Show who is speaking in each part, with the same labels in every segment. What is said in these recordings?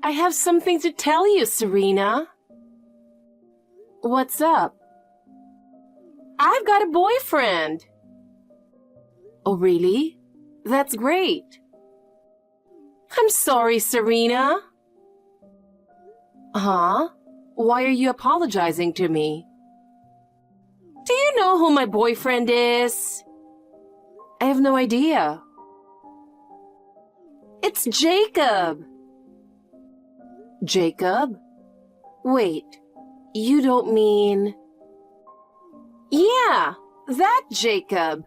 Speaker 1: I have something to tell you, Serena. What's up? I've got a boyfriend. Oh, really? That's great. I'm sorry, Serena. Huh? Why are you apologizing to me? Do you know who my boyfriend is? I have no idea. It's Jacob. Jacob? Wait, you don't mean... Yeah, that Jacob.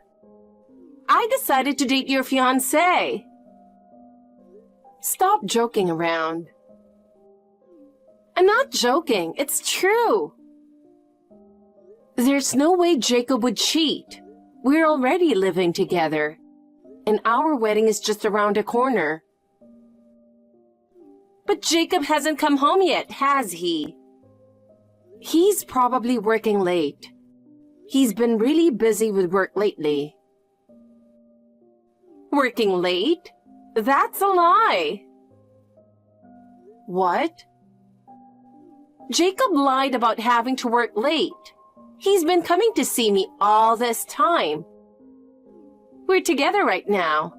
Speaker 1: I decided to date your fiancé. Stop joking around. I'm not joking, it's true. There's no way Jacob would cheat. We're already living together, and our wedding is just around the corner. But Jacob hasn't come home yet, has he? He's probably working late. He's been really busy with work lately. Working late? That's a lie. What? Jacob lied about having to work late. He's been coming to see me all this time. We're together right now.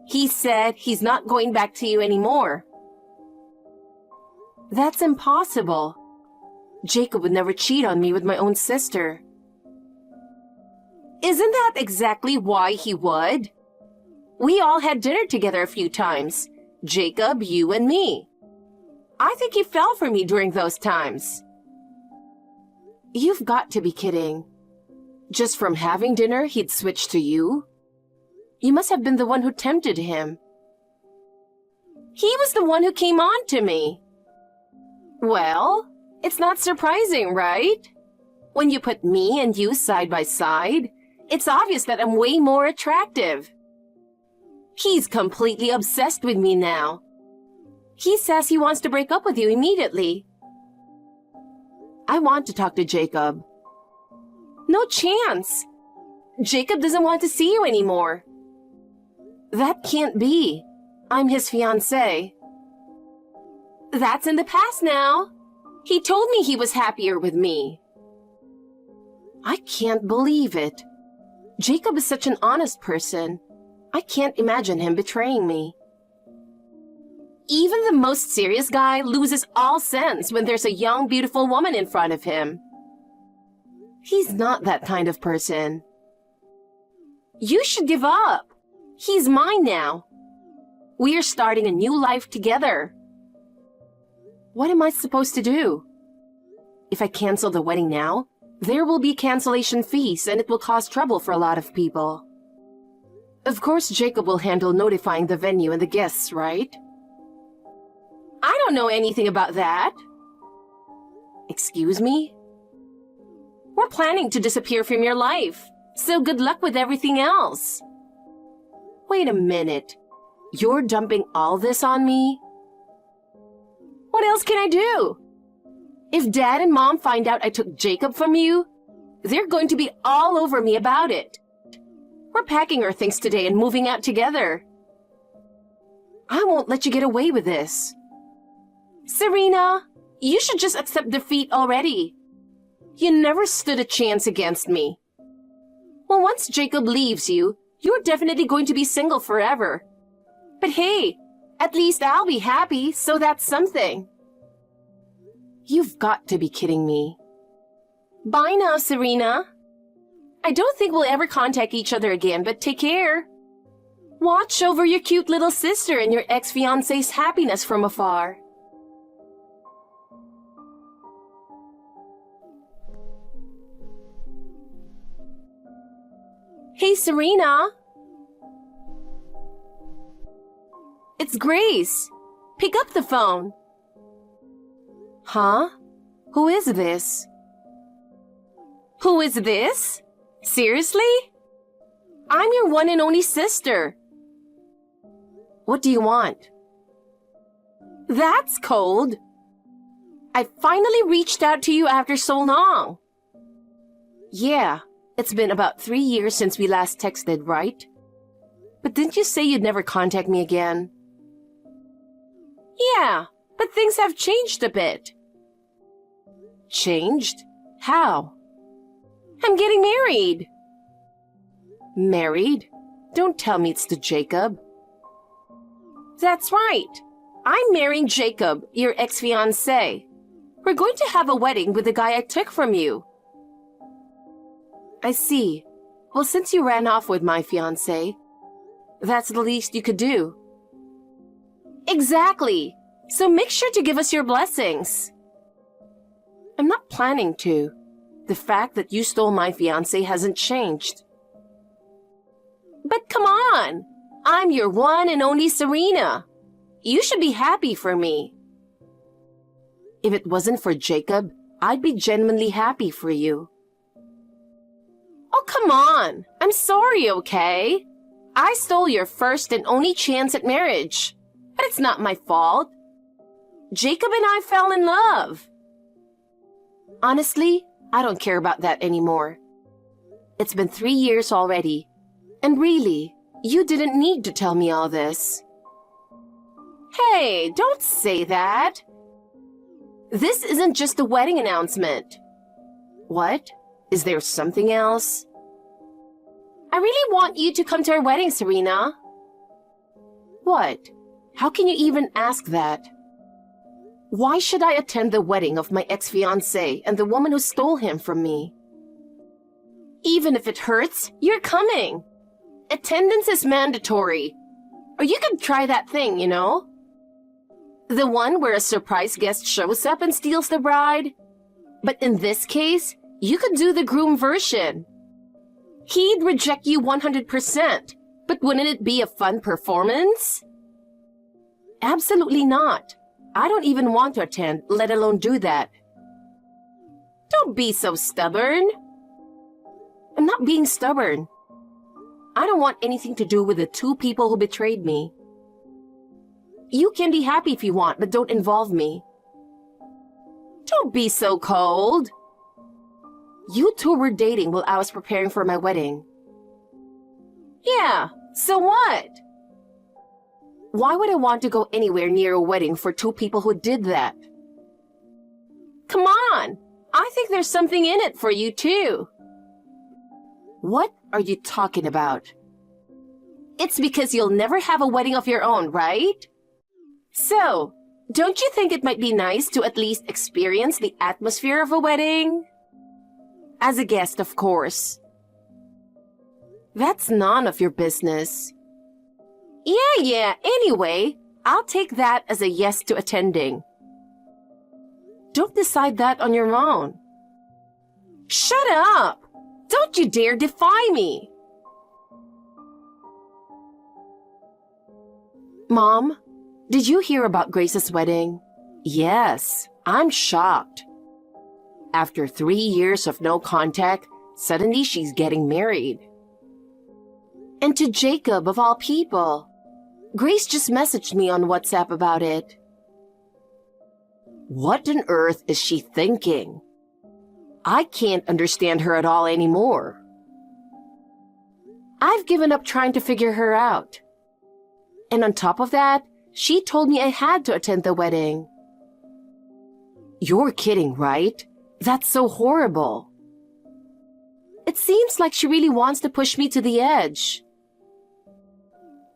Speaker 1: He said he's not going back to you anymore. That's impossible. Jacob would never cheat on me with my own sister. Isn't that exactly why he would? We all had dinner together a few times. Jacob, you, and me. I think he fell for me during those times. You've got to be kidding. Just from having dinner, he'd switch to you? You must have been the one who tempted him. He was the one who came on to me. Well, it's not surprising, right? When you put me and you side by side, it's obvious that I'm way more attractive. He's completely obsessed with me now. He says he wants to break up with you immediately. I want to talk to Jacob. No chance. Jacob doesn't want to see you anymore. That can't be. I'm his fiancé. That's in the past now. He told me he was happier with me. I can't believe it. Jacob is such an honest person. I can't imagine him betraying me. Even the most serious guy loses all sense when there's a young, beautiful woman in front of him. He's not that kind of person. You should give up. He's mine now. We're starting a new life together. What am I supposed to do? If I cancel the wedding now, there will be cancellation fees and it will cause trouble for a lot of people. Of course, Jacob will handle notifying the venue and the guests, right? I don't know anything about that. Excuse me? We're planning to disappear from your life, so good luck with everything else. Wait a minute. You're dumping all this on me? What else can I do? If Dad and Mom find out I took Jacob from you, they're going to be all over me about it. We're packing our things today and moving out together. I won't let you get away with this. Serena, you should just accept defeat already. You never stood a chance against me. Well, once Jacob leaves you, you're definitely going to be single forever. But hey, at least I'll be happy, so that's something. You've got to be kidding me. Bye now, Serena. I don't think we'll ever contact each other again, but take care. Watch over your cute little sister and your ex-fiancé's happiness from afar. Hey, Serena. It's Grace. Pick up the phone. Huh? Who is this? Who is this? Seriously? I'm your one and only sister. What do you want? That's cold. I finally reached out to you after so long. Yeah, it's been about 3 years since we last texted, right? But didn't you say you'd never contact me again? Yeah, but things have changed a bit. Changed? How? I'm getting married. Married? Don't tell me it's to Jacob. That's right. I'm marrying Jacob, your ex-fiancé. We're going to have a wedding with the guy I took from you. I see. Well, since you ran off with my fiancé, that's the least you could do. Exactly. So make sure to give us your blessings. I'm not planning to. The fact that you stole my fiancé hasn't changed. But come on! I'm your one and only Serena. You should be happy for me. If it wasn't for Jacob, I'd be genuinely happy for you. Oh, come on. I'm sorry, okay? I stole your first and only chance at marriage. But it's not my fault. Jacob and I fell in love. Honestly, I don't care about that anymore. It's been 3 years already. And really, you didn't need to tell me all this. Hey, don't say that. This isn't just a wedding announcement. What? Is there something else? I really want you to come to our wedding, Serena. What? How can you even ask that? Why should I attend the wedding of my ex-fiancé and the woman who stole him from me? Even if it hurts, you're coming. Attendance is mandatory. Or you could try that thing, you know? The one where a surprise guest shows up and steals the bride. But in this case, you could do the groom version. He'd reject you 100%, but wouldn't it be a fun performance? Absolutely not. I don't even want to attend, let alone do that. Don't be so stubborn. I'm not being stubborn. I don't want anything to do with the 2 people who betrayed me. You can be happy if you want, but don't involve me. Don't be so cold. You 2 were dating while I was preparing for my wedding. Yeah, so what? Why would I want to go anywhere near a wedding for 2 people who did that? Come on! I think there's something in it for you too. What are you talking about? It's because you'll never have a wedding of your own, right? So, don't you think it might be nice to at least experience the atmosphere of a wedding? As a guest, of course. That's none of your business. Yeah, anyway, I'll take that as a yes to attending. Don't decide that on your own. Shut up! Don't you dare defy me! Mom, did you hear about Grace's wedding? Yes, I'm shocked. After 3 years of no contact, suddenly she's getting married. And to Jacob, of all people. Grace just messaged me on WhatsApp about it. What on earth is she thinking? I can't understand her at all anymore. I've given up trying to figure her out. And on top of that, she told me I had to attend the wedding. You're kidding, right? That's so horrible. It seems like she really wants to push me to the edge.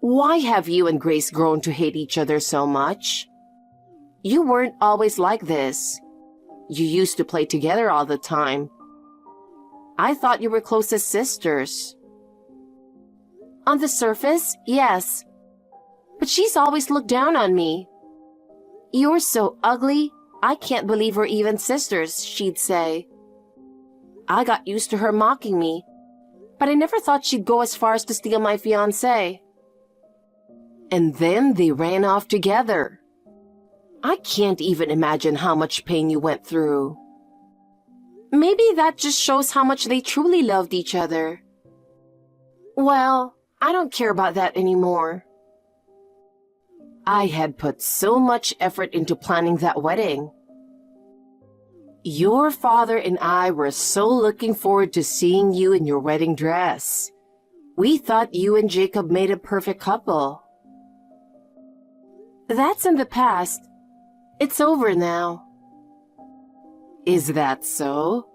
Speaker 1: Why have you and Grace grown to hate each other so much? You weren't always like this. You used to play together all the time. I thought you were close as sisters. On the surface, yes. But she's always looked down on me. You're so ugly, I can't believe we're even sisters, she'd say. I got used to her mocking me, but I never thought she'd go as far as to steal my fiancé. And then they ran off together. I can't even imagine how much pain you went through. Maybe that just shows how much they truly loved each other. Well, I don't care about that anymore. I had put so much effort into planning that wedding. Your father and I were so looking forward to seeing you in your wedding dress. We thought you and Jacob made a perfect couple. That's in the past. It's over now. Is that so?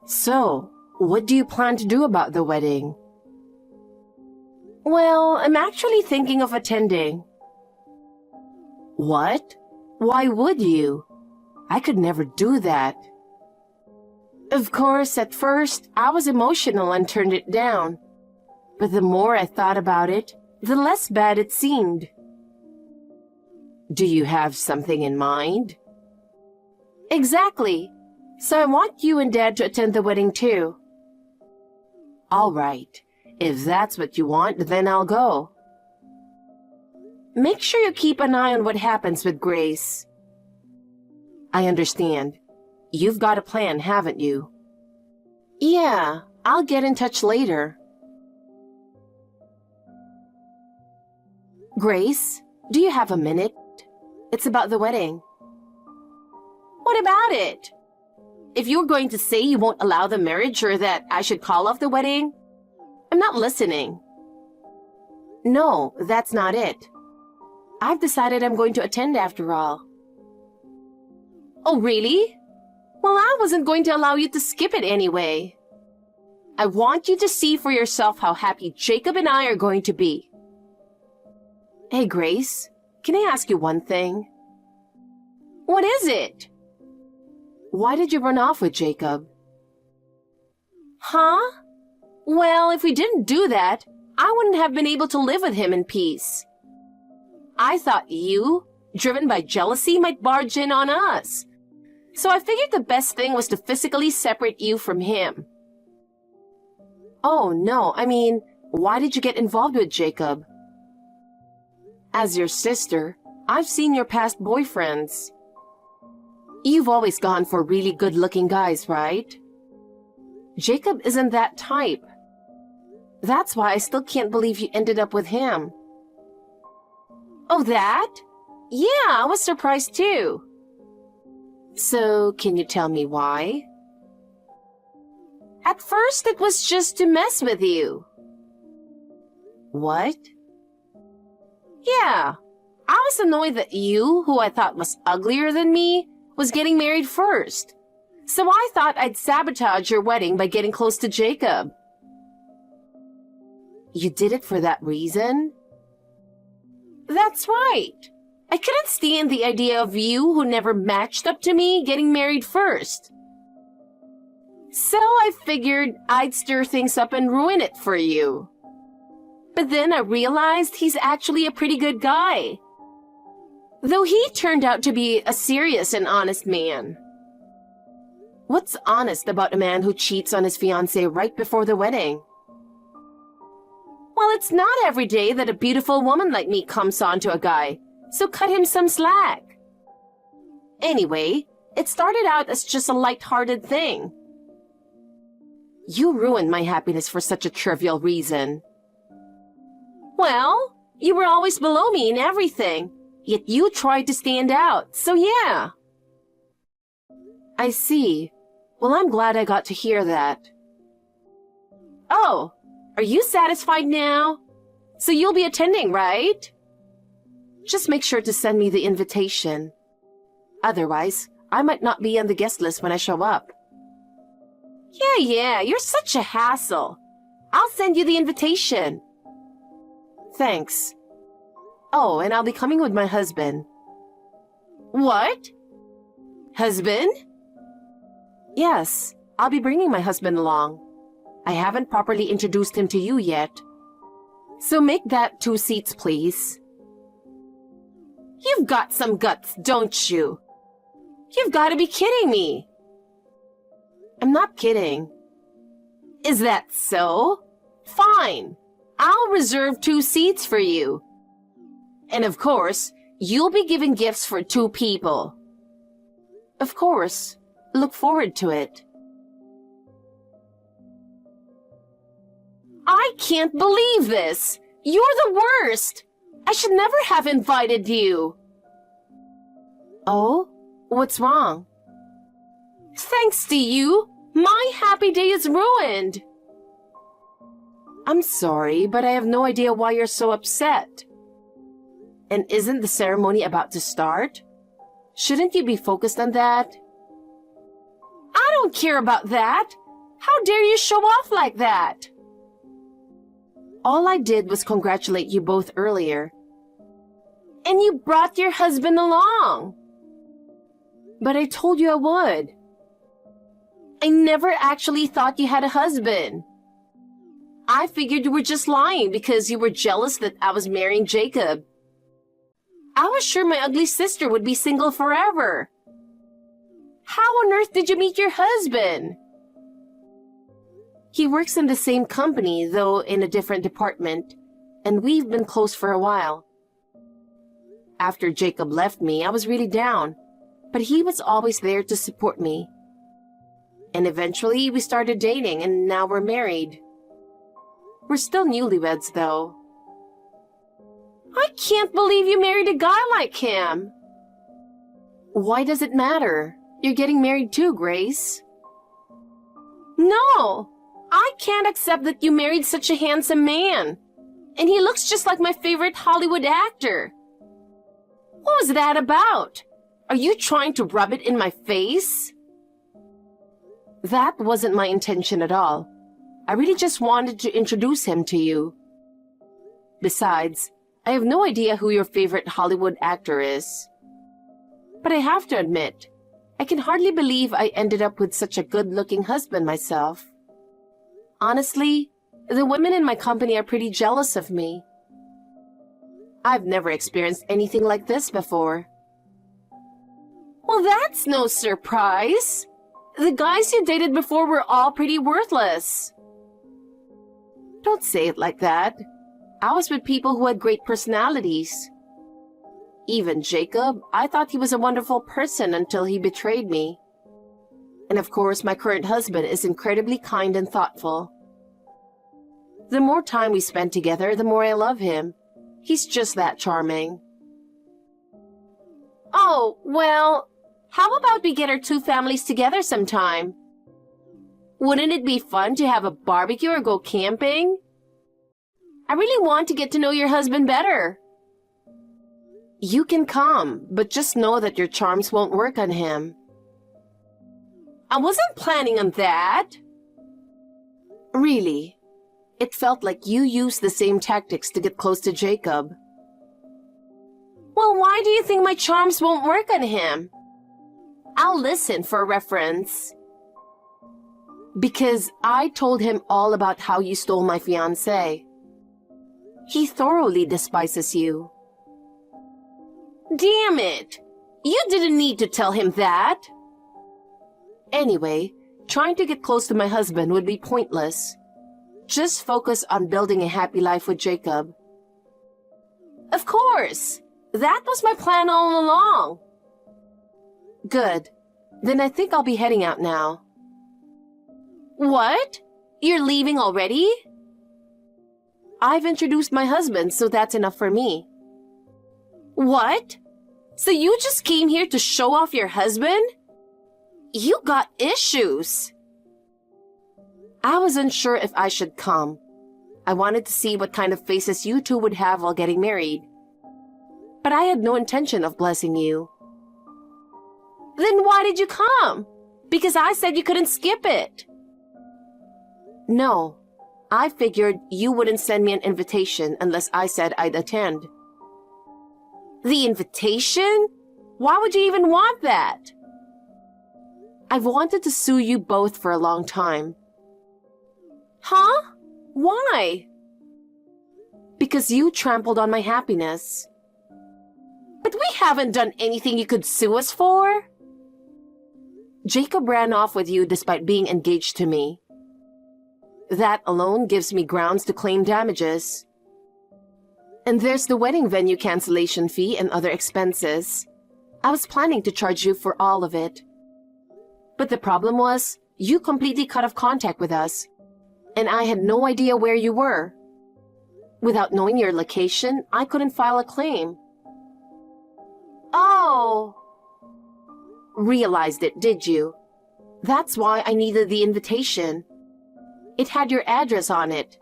Speaker 1: So, what do you plan to do about the wedding? Well, I'm actually thinking of attending. What? Why would you? I could never do that. Of course, at first, I was emotional and turned it down. But the more I thought about it, the less bad it seemed. Do you have something in mind? Exactly. So I want you and Dad to attend the wedding too. All right. If that's what you want, then I'll go. Make sure you keep an eye on what happens with Grace. I understand. You've got a plan, haven't you? Yeah, I'll get in touch later. Grace, do you have a minute? It's about the wedding. What about it? If you're going to say you won't allow the marriage or that I should call off the wedding, I'm not listening. No, that's not it. I've decided I'm going to attend after all. Oh, really? Well, I wasn't going to allow you to skip it anyway. I want you to see for yourself how happy Jacob and I are going to be. Hey, Grace, can I ask you one thing? What is it? Why did you run off with Jacob? Huh? Well, if we didn't do that, I wouldn't have been able to live with him in peace. I thought you, driven by jealousy, might barge in on us. So I figured the best thing was to physically separate you from him. Oh, no, I mean, why did you get involved with Jacob? As your sister, I've seen your past boyfriends. You've always gone for really good-looking guys, right? Jacob isn't that type. That's why I still can't believe you ended up with him. Oh, that? Yeah, I was surprised too. So, can you tell me why? At first, it was just to mess with you. What? Yeah, I was annoyed that you, who I thought was uglier than me, was getting married first. So I thought I'd sabotage your wedding by getting close to Jacob. You did it for that reason? That's right. I couldn't stand the idea of you, who never matched up to me, getting married first. So I figured I'd stir things up and ruin it for you. But then I realized he's actually a pretty good guy. Though he turned out to be a serious and honest man. What's honest about a man who cheats on his fiancée right before the wedding? Well, it's not every day that a beautiful woman like me comes on to a guy, so cut him some slack. Anyway, it started out as just a light-hearted thing. You ruined my happiness for such a trivial reason. Well, you were always below me in everything, yet you tried to stand out, so yeah. I see. Well, I'm glad I got to hear that. Oh, are you satisfied now? So you'll be attending, right? Just make sure to send me the invitation. Otherwise, I might not be on the guest list when I show up. Yeah, you're such a hassle. I'll send you the invitation. Thanks. Oh, and I'll be coming with my husband. What? Husband? Yes, I'll be bringing my husband along. I haven't properly introduced him to you yet. So make that 2 seats, please. You've got some guts, don't you? You've got to be kidding me. I'm not kidding. Is that so? Fine. I'll reserve 2 seats for you. And of course, you'll be giving gifts for 2 people. Of course. Look forward to it. I can't believe this. You're the worst. I should never have invited you. Oh? What's wrong? Thanks to you, my happy day is ruined. I'm sorry, but I have no idea why you're so upset. And isn't the ceremony about to start? Shouldn't you be focused on that? I don't care about that. How dare you show off like that? All I did was congratulate you both earlier. And you brought your husband along. But I told you I would. I never actually thought you had a husband. I figured you were just lying because you were jealous that I was marrying Jacob. I was sure my ugly sister would be single forever. How on earth did you meet your husband? He works in the same company, though in a different department, and we've been close for a while. After Jacob left me, I was really down, but he was always there to support me. And eventually, we started dating, and now we're married. We're still newlyweds, though. I can't believe you married a guy like him. Why does it matter? You're getting married too, Grace. No, I can't accept that you married such a handsome man. And he looks just like my favorite Hollywood actor. What was that about? Are you trying to rub it in my face? That wasn't my intention at all. I really just wanted to introduce him to you. Besides, I have no idea who your favorite Hollywood actor is. But I have to admit, I can hardly believe I ended up with such a good-looking husband myself. Honestly, the women in my company are pretty jealous of me. I've never experienced anything like this before. Well, that's no surprise. The guys you dated before were all pretty worthless. Don't say it like that. I was with people who had great personalities. Even Jacob, I thought he was a wonderful person until he betrayed me. And of course, my current husband is incredibly kind and thoughtful. The more time we spend together, the more I love him. He's just that charming. Oh, well, how about we get our two families together sometime? Wouldn't it be fun to have a barbecue or go camping? I really want to get to know your husband better. You can come, but just know that your charms won't work on him. I wasn't planning on that. Really, it felt like you used the same tactics to get close to Jacob. Well, why do you think my charms won't work on him? I'll listen for a reference. Because I told him all about how you stole my fiancé. He thoroughly despises you. Damn it! You didn't need to tell him that. Anyway, trying to get close to my husband would be pointless. Just focus on building a happy life with Jacob. Of course! That was my plan all along. Good. Then I think I'll be heading out now. What? You're leaving already? I've introduced my husband, so that's enough for me. What? So you just came here to show off your husband? You got issues. I was unsure if I should come. I wanted to see what kind of faces you two would have while getting married. But I had no intention of blessing you. Then why did you come? Because I said you couldn't skip it. No, I figured you wouldn't send me an invitation unless I said I'd attend. The invitation? Why would you even want that? I've wanted to sue you both for a long time. Huh? Why? Because you trampled on my happiness. But we haven't done anything you could sue us for. Jacob ran off with you despite being engaged to me. That alone gives me grounds to claim damages. And there's the wedding venue cancellation fee and other expenses. I was planning to charge you for all of it. But the problem was, you completely cut off contact with us, and I had no idea where you were. Without knowing your location, I couldn't file a claim. Oh! Realized it, did you? That's why I needed the invitation. It had your address on it.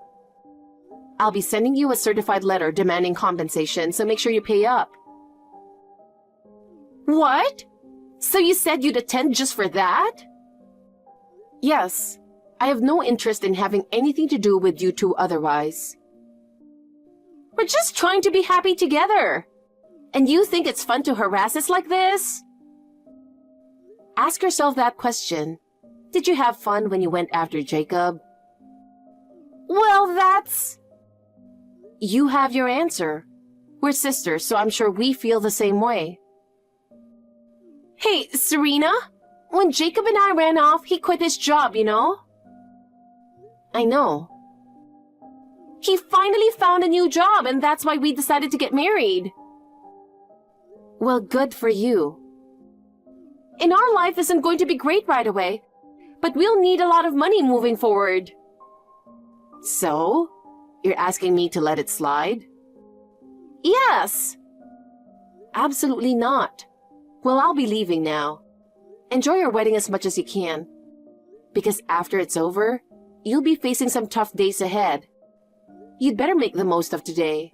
Speaker 1: I'll be sending you a certified letter demanding compensation, so make sure you pay up. What? So you said you'd attend just for that? Yes. I have no interest in having anything to do with you two otherwise. We're just trying to be happy together. And you think it's fun to harass us like this? Ask yourself that question. Did you have fun when you went after Jacob? Well, that's... You have your answer. We're sisters, so I'm sure we feel the same way. Hey, Serena, when Jacob and I ran off, he quit his job, you know? I know. He finally found a new job, and that's why we decided to get married. Well, good for you. And our life isn't going to be great right away, but we'll need a lot of money moving forward. So, you're asking me to let it slide? Yes. Absolutely not. Well, I'll be leaving now. Enjoy your wedding as much as you can. Because after it's over, you'll be facing some tough days ahead. You'd better make the most of today.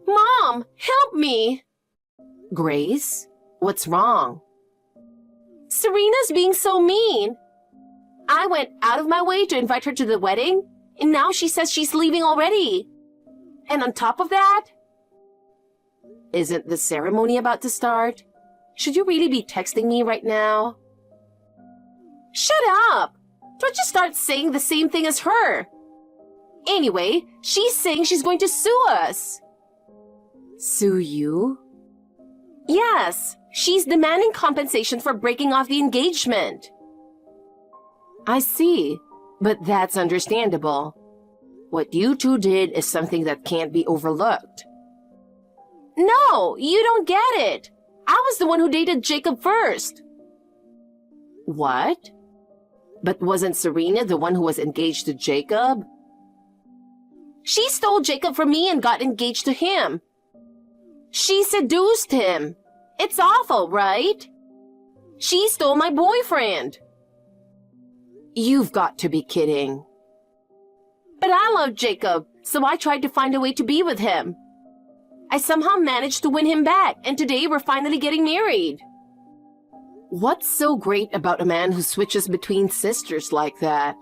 Speaker 1: Mom, help me! Grace, what's wrong? Serena's being so mean. I went out of my way to invite her to the wedding, and now she says she's leaving already. And on top of that... Isn't the ceremony about to start? Should you really be texting me right now? Shut up! Don't you start saying the same thing as her. Anyway, she's saying she's going to sue us. Sue you? Yes, she's demanding compensation for breaking off the engagement. I see, but that's understandable. What you two did is something that can't be overlooked. No, you don't get it. I was the one who dated Jacob first. What? But wasn't Serena the one who was engaged to Jacob? She stole Jacob from me and got engaged to him. She seduced him. It's awful, right? She stole my boyfriend. You've got to be kidding. But I love Jacob, so I tried to find a way to be with him. I somehow managed to win him back, and today we're finally getting married. What's so great about a man who switches between sisters like that?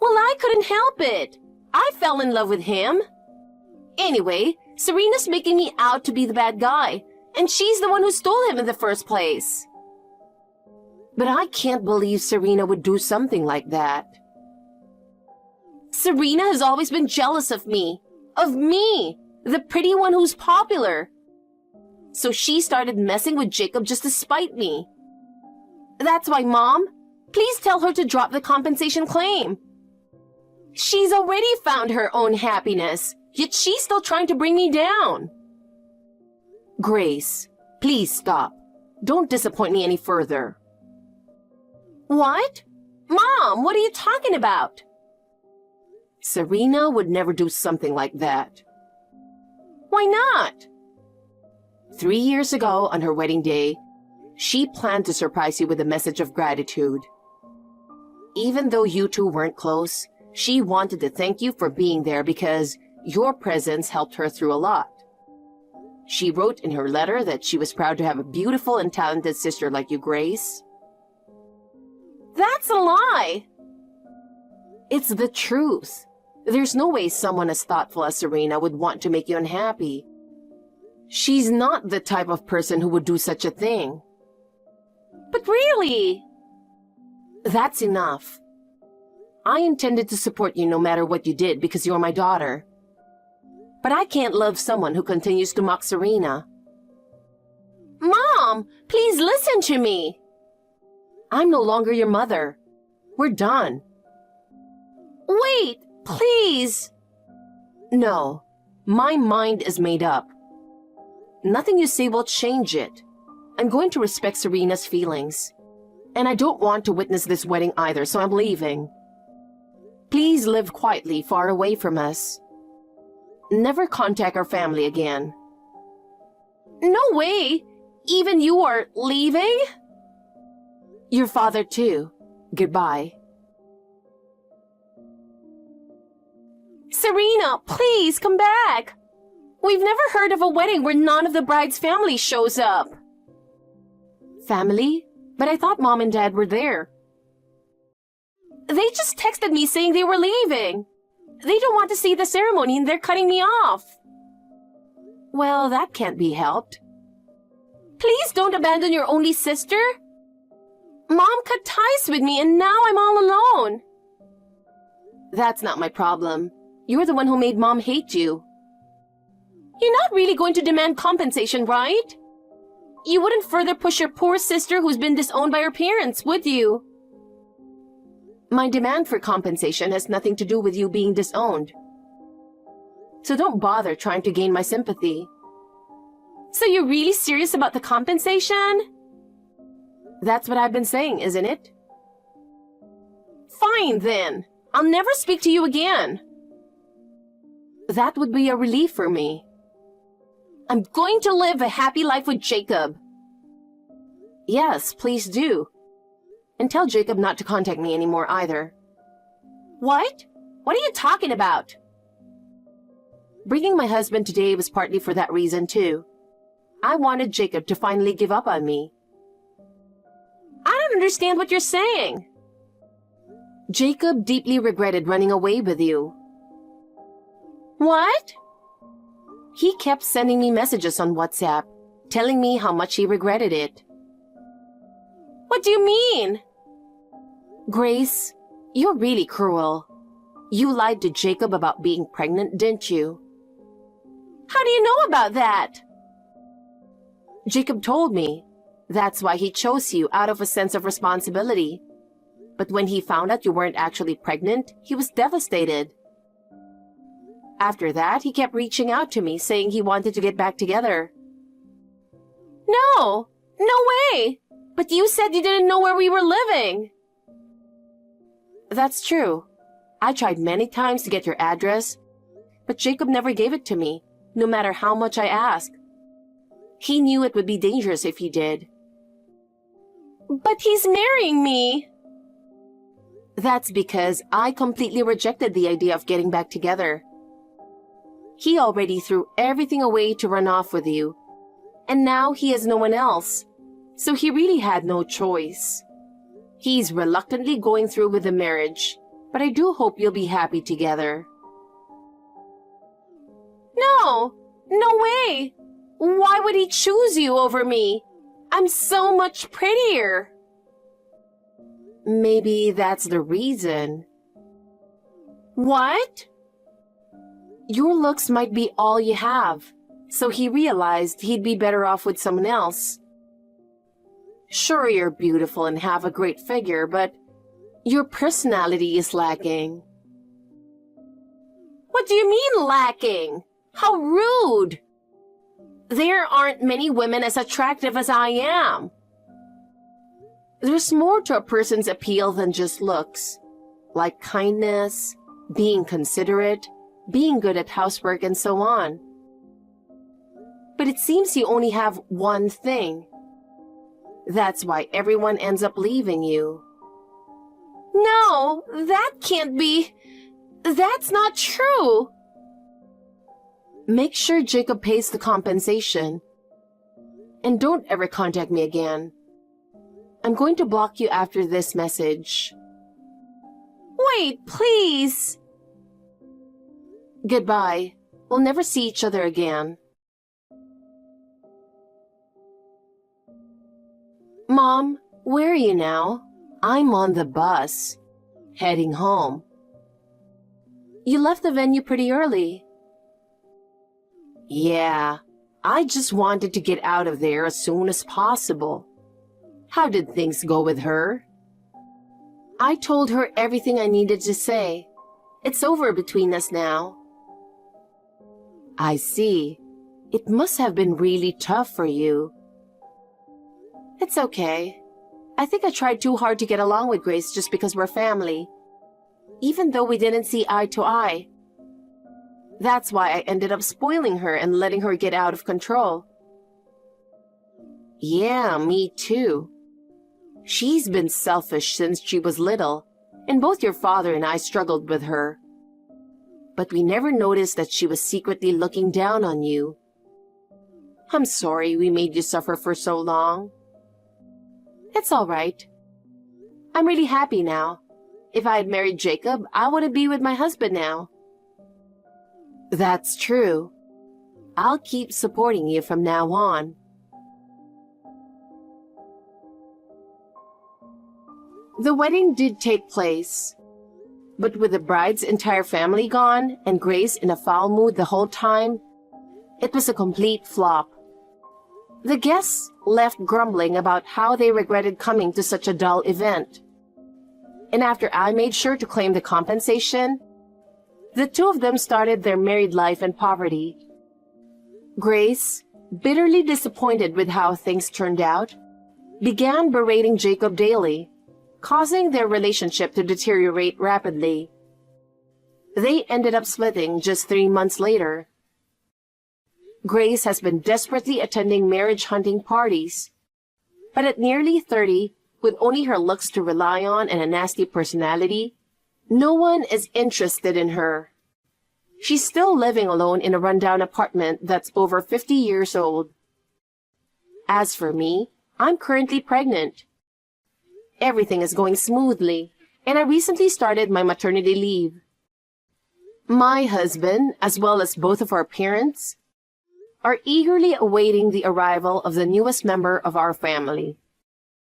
Speaker 1: Well, I couldn't help it. I fell in love with him. Anyway, Serena's making me out to be the bad guy, and she's the one who stole him in the first place. But I can't believe Serena would do something like that. Serena has always been jealous of me, the pretty one who's popular. So she started messing with Jacob just to spite me. That's why, Mom, please tell her to drop the compensation claim. She's already found her own happiness, yet she's still trying to bring me down. Grace, please stop. Don't disappoint me any further. What? Mom, what are you talking about? Serena would never do something like that. Why not? 3 years ago, on her wedding day, she planned to surprise you with a message of gratitude. Even though you two weren't close, she wanted to thank you for being there because your presence helped her through a lot. She wrote in her letter that she was proud to have a beautiful and talented sister like you, Grace. That's a lie! It's the truth. There's no way someone as thoughtful as Serena would want to make you unhappy. She's not the type of person who would do such a thing. But really? That's enough. I intended to support you no matter what you did because you're my daughter. But I can't love someone who continues to mock Serena. Mom, please listen to me. I'm no longer your mother. We're done. Wait, please. No, my mind is made up. Nothing you say will change it. I'm going to respect Serena's feelings. And I don't want to witness this wedding either, so I'm leaving. Please live quietly far away from us. Never contact our family again. No way! Even you are leaving? Your father too. Goodbye. Serena, please come back! We've never heard of a wedding where none of the bride's family shows up. Family? But I thought Mom and Dad were there. They just texted me saying they were leaving. They don't want to see the ceremony and they're cutting me off. Well, that can't be helped. Please don't abandon your only sister. Mom cut ties with me and now I'm all alone. That's not my problem. You're the one who made Mom hate you. You're not really going to demand compensation, right? You wouldn't further push your poor sister who's been disowned by her parents, would you? My demand for compensation has nothing to do with you being disowned. So don't bother trying to gain my sympathy. So you're really serious about the compensation? That's what I've been saying, isn't it? Fine, then. I'll never speak to you again. That would be a relief for me. I'm going to live a happy life with Jacob. Yes, please do. And tell Jacob not to contact me anymore either. What? What are you talking about? Bringing my husband today was partly for that reason, too. I wanted Jacob to finally give up on me. I don't understand what you're saying. Jacob deeply regretted running away with you. What? He kept sending me messages on WhatsApp, telling me how much he regretted it. What do you mean? Grace, you're really cruel. You lied to Jacob about being pregnant, didn't you? How do you know about that? Jacob told me. That's why he chose you out of a sense of responsibility. But when he found out you weren't actually pregnant, he was devastated. After that, he kept reaching out to me, saying he wanted to get back together. No way! But you said you didn't know where we were living. That's true. I tried many times to get your address, but Jacob never gave it to me, no matter how much I asked. He knew it would be dangerous if he did. But he's marrying me. That's because I completely rejected the idea of getting back together. He already threw everything away to run off with you, and now he has no one else, so he really had no choice. He's reluctantly going through with the marriage, but I do hope you'll be happy together. No way! Why would he choose you over me? I'm so much prettier. Maybe that's the reason. What? Your looks might be all you have, so he realized he'd be better off with someone else. Sure, you're beautiful and have a great figure, but your personality is lacking. What do you mean lacking? How rude! There aren't many women as attractive as I am. There's more to a person's appeal than just looks, like kindness, being considerate, being good at housework, and so on. But it seems you only have one thing. That's why everyone ends up leaving you. No, that can't be. That's not true. Make sure Jacob pays the compensation. And don't ever contact me again. I'm going to block you after this message. Wait, please. Goodbye. We'll never see each other again. Mom, where are you now? I'm on the bus, heading home. You left the venue pretty early. Yeah, I just wanted to get out of there as soon as possible. How did things go with her? I told her everything I needed to say. It's over between us now. I see. It must have been really tough for you. It's okay. I think I tried too hard to get along with Grace just because we're family, even though we didn't see eye to eye. That's why I ended up spoiling her and letting her get out of control. Yeah, me too. She's been selfish since she was little, and both your father and I struggled with her. but we never noticed that she was secretly looking down on you. I'm sorry we made you suffer for so long. It's all right. I'm really happy now. If I had married Jacob, I wouldn't be with my husband now. That's true. I'll keep supporting you from now on. The wedding did take place, but with the bride's entire family gone and Grace in a foul mood the whole time, it was a complete flop. The guests left grumbling about how they regretted coming to such a dull event. And after I made sure to claim the compensation, the two of them started their married life in poverty. Grace, bitterly disappointed with how things turned out, began berating Jacob daily, causing their relationship to deteriorate rapidly. They ended up splitting just 3 months later. Grace has been desperately attending marriage hunting parties, but at nearly 30, with only her looks to rely on and a nasty personality, no one is interested in her. She's still living alone in a rundown apartment that's over 50 years old. As for me, I'm currently pregnant. Everything is going smoothly, and I recently started my maternity leave. My husband, as well as both of our parents, are eagerly awaiting the arrival of the newest member of our family.